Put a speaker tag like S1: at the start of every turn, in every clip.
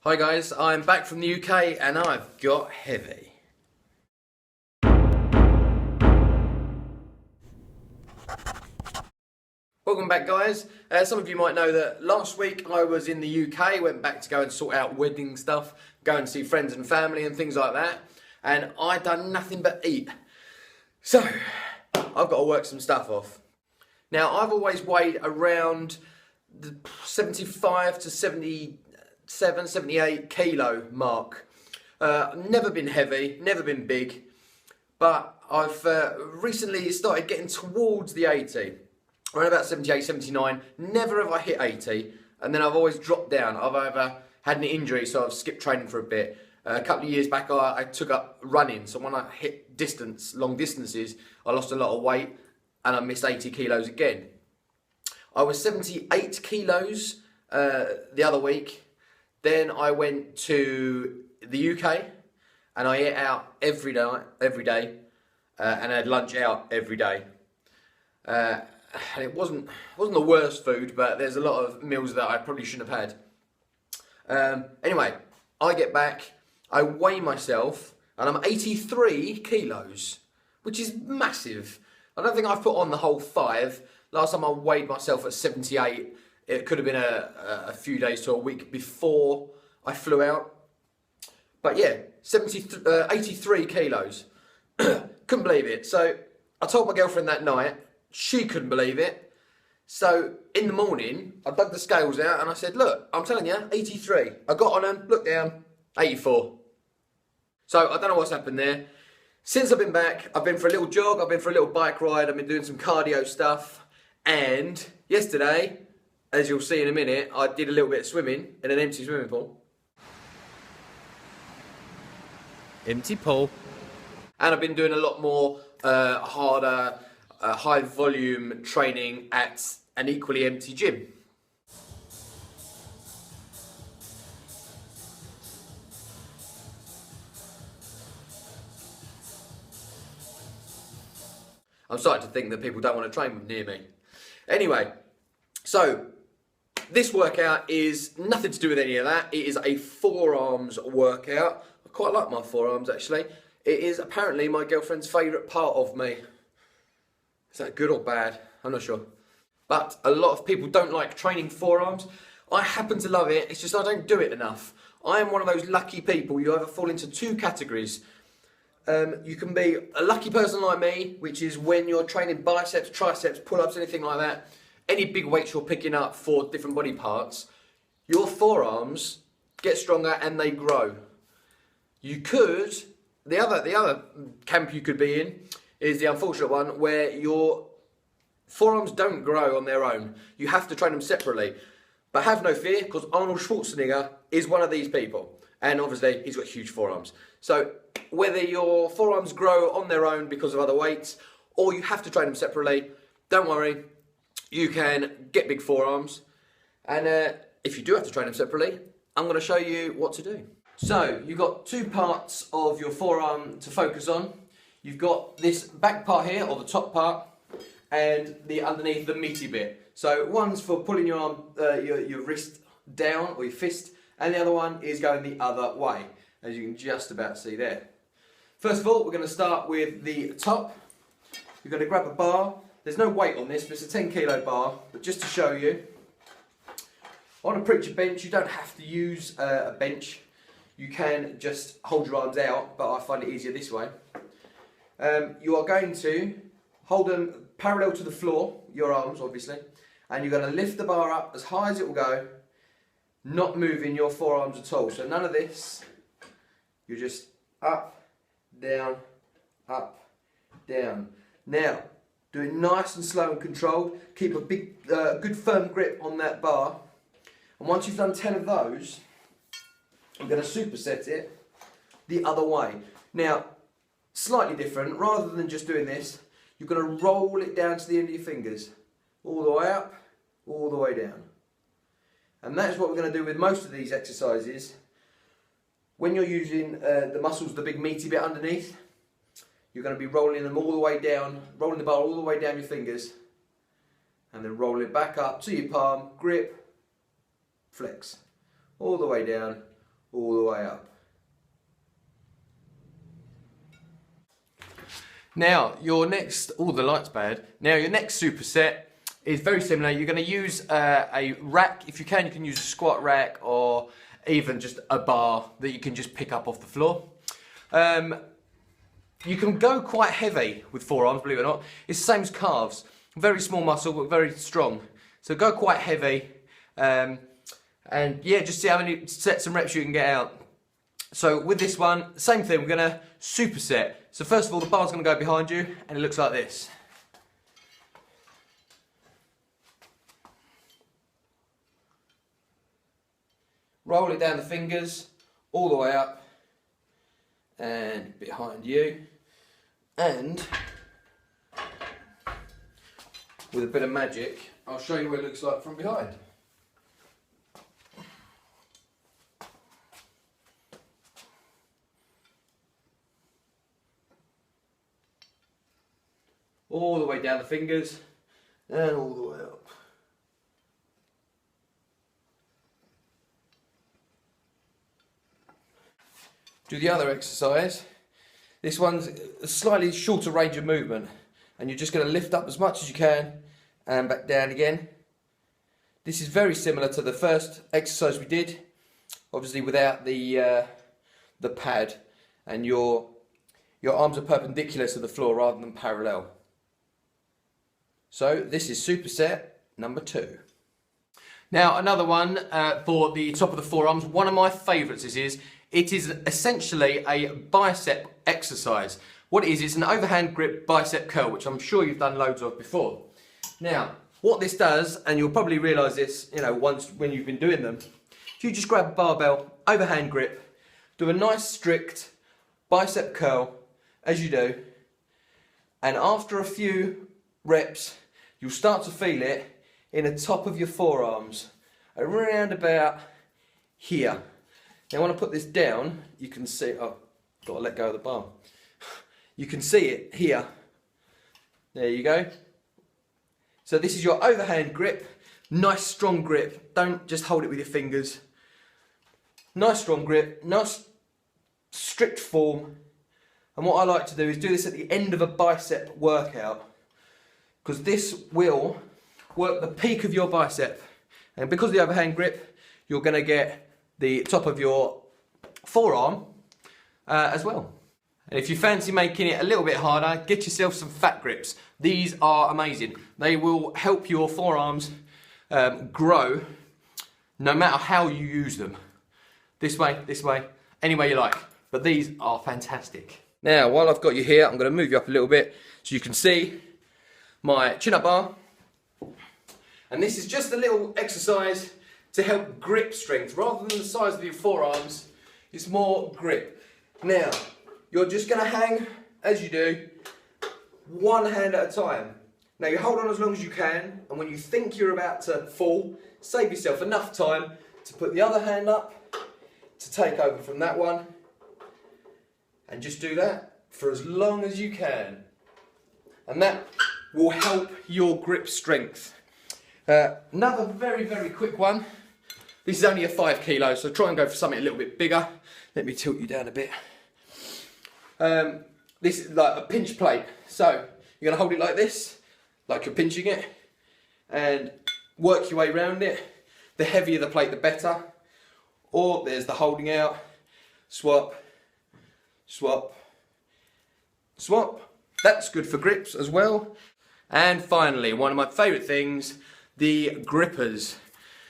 S1: Hi guys, I'm back from the UK and I've got heavy. Welcome back guys. Some of you might know that last week I was in the UK, went back to go and sort out wedding stuff, go and see friends and family and things like that, and I done nothing but eat. So, I've got to work some stuff off. Now I've always weighed around the 75 to 77, 78 kilo mark. Never been heavy, never been big, but I've recently started getting towards the 80. Around about 78, 79, never have I hit 80, and then I've always dropped down. I've either had an injury, so I've skipped training for a bit. A couple of years back I took up running, so when I hit long distances, I lost a lot of weight and I missed 80 kilos again. I was 78 kilos the other week. Then I went to the UK and I ate out every day, and I had lunch out every day. And it wasn't the worst food, but there's a lot of meals that I probably shouldn't have had. Anyway, I get back, I weigh myself, and I'm 83 kilos, which is massive. I don't think I've put on the whole 5. Last time I weighed myself at 78, it could have been a few days to a week before I flew out. But yeah, 83 kilos. Couldn't believe it. So I told my girlfriend that night. She couldn't believe it. So in the morning, I dug the scales out and I said, look, I'm telling you, 83. I got on them, looked down, 84. So I don't know what's happened there. Since I've been back, I've been for a little jog, I've been for a little bike ride, I've been doing some cardio stuff. And yesterday, as you'll see in a minute, I did a little bit of swimming in an empty swimming pool. Empty pool. And I've been doing a lot more harder, high volume training at an equally empty gym. I'm starting to think that people don't want to train near me. Anyway, so this workout is nothing to do with any of that. It is a forearms workout. I quite like my forearms actually. It is apparently my girlfriend's favourite part of me. Is that good or bad? I'm not sure. But a lot of people don't like training forearms. I happen to love it, it's just I don't do it enough. I am one of those lucky people. You either fall into 2 categories. You can be a lucky person like me, which is when you're training biceps, triceps, pull-ups, anything like that, any big weights you're picking up for different body parts, your forearms get stronger and they grow. You could, the other camp you could be in is the unfortunate one where your forearms don't grow on their own. You have to train them separately. But have no fear, because Arnold Schwarzenegger is one of these people. And obviously, he's got huge forearms. So whether your forearms grow on their own because of other weights, or you have to train them separately, don't worry. You can get big forearms. And if you do have to train them separately, I'm going to show you what to do. So you've got 2 parts of your forearm to focus on. You've got this back part here, or the top part, and the underneath, the meaty bit. So one's for pulling your arm, your wrist down, or your fist, and the other one is going the other way, as you can just about see there. First of all, we're going to start with the top. You're going to grab a bar. There's no weight on this, but it's a 10 kilo bar, but just to show you, on a preacher bench, you don't have to use a bench. You can just hold your arms out, but I find it easier this way. You are going to hold them parallel to the floor, your arms obviously, and you're going to lift the bar up as high as it will go, not moving your forearms at all. So none of this, you're just up, down, up, down. Now, do it nice and slow and controlled. Keep a big, good firm grip on that bar. And once you've done 10 of those, I'm going to superset it the other way. Now, slightly different, rather than just doing this, you're going to roll it down to the end of your fingers. All the way up, all the way down. And that's what we're going to do with most of these exercises. When you're using the muscles, the big meaty bit underneath, you're going to be rolling them all the way down, rolling the bar all the way down your fingers, and then roll it back up to your palm, grip, flex. All the way down, all the way up. Now, your next, the light's bad. Now, your next superset is very similar. You're going to use a rack. If you can use a squat rack or even just a bar that you can just pick up off the floor. You can go quite heavy with forearms, believe it or not. It's the same as calves. Very small muscle, but very strong. So go quite heavy. And yeah, just see how many sets and reps you can get out. So with this one, same thing, we're going to superset. So first of all, the bar's going to go behind you, and it looks like this. Roll it down the fingers, all the way up, and behind you. And with a bit of magic, I'll show you what it looks like from behind. All the way down the fingers and all the way up. Do the other exercise. This one's a slightly shorter range of movement, and you're just going to lift up as much as you can and back down again. This is very similar to the first exercise we did, obviously without the pad, and your arms are perpendicular to the floor rather than parallel. So this is superset number 2. Now another one for the top of the forearms. One of my favourites is it is essentially a bicep exercise. What it is, it's an overhand grip bicep curl, which I'm sure you've done loads of before. Now what this does, and you'll probably realise this, once when you've been doing them, if you just grab a barbell, overhand grip, do a nice strict bicep curl as you do, and after a few reps, you'll start to feel it in the top of your forearms, around about here. Now when I put this down, you can see, got to let go of the bar. You can see it here. There you go. So this is your overhand grip, nice strong grip. Don't just hold it with your fingers. Nice strong grip, nice strict form. And what I like to do is do this at the end of a bicep workout, because this will work the peak of your bicep, and because of the overhand grip, you're going to get the top of your forearm as well. And if you fancy making it a little bit harder, get yourself some fat grips. These are amazing. They will help your forearms grow no matter how you use them. This way, any way you like. But these are fantastic. Now, while I've got you here, I'm going to move you up a little bit so you can see my chin-up bar. And this is just a little exercise to help grip strength. Rather than the size of your forearms, it's more grip. Now, you're just going to hang, as you do, one hand at a time. Now you hold on as long as you can, and when you think you're about to fall, save yourself enough time to put the other hand up, to take over from that one, and just do that for as long as you can. And that will help your grip strength. Another very, very quick one. This is only a 5 kilo, so try and go for something a little bit bigger. Let me tilt you down a bit. This is like a pinch plate. So you're going to hold it like this, like you're pinching it, and work your way around it. The heavier the plate, the better. Or there's the holding out, swap, swap, swap. That's good for grips as well. And finally, one of my favourite things, the grippers.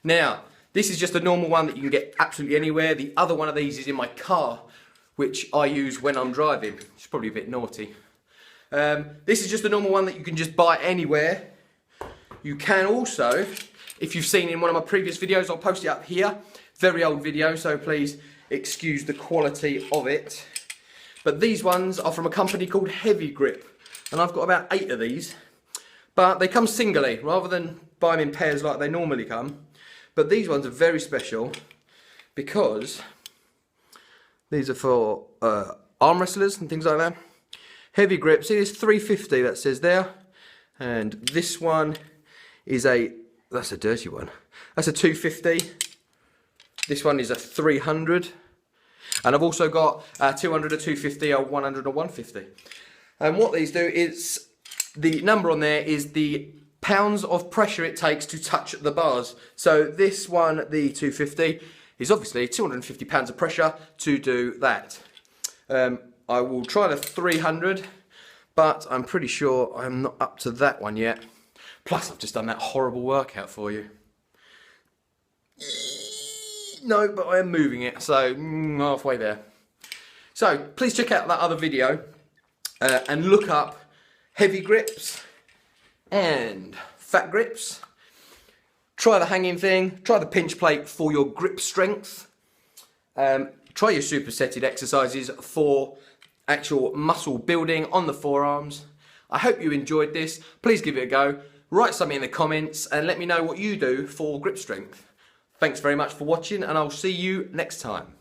S1: Now, this is just a normal one that you can get absolutely anywhere. The other one of these is in my car, which I use when I'm driving. It's probably a bit naughty. This is just a normal one that you can just buy anywhere. You can also, if you've seen in one of my previous videos, I'll post it up here. Very old video, so please excuse the quality of it. But these ones are from a company called Heavy Grip, and I've got about 8 of these. But they come singly, rather than buy them in pairs like they normally come. But these ones are very special because these are for arm wrestlers and things like that. Heavy Grip, see this 350 that says there? And this one is that's a dirty one. That's a 250. This one is a 300. And I've also got 200, a 250, a 100, a 150. And what these do is, the number on there is the pounds of pressure it takes to touch the bars. So this one, the 250, is obviously 250 pounds of pressure to do that. I will try the 300, but I'm pretty sure I'm not up to that one yet. Plus, I've just done that horrible workout for you. No, but I am moving it, so halfway there. So please check out that other video and look up heavy grips and fat grips. Try the hanging thing, try the pinch plate for your grip strength. Try your supersetted exercises for actual muscle building on the forearms. I hope you enjoyed this. Please give it a go. Write something in the comments and let me know what you do for grip strength. Thanks very much for watching, and I'll see you next time.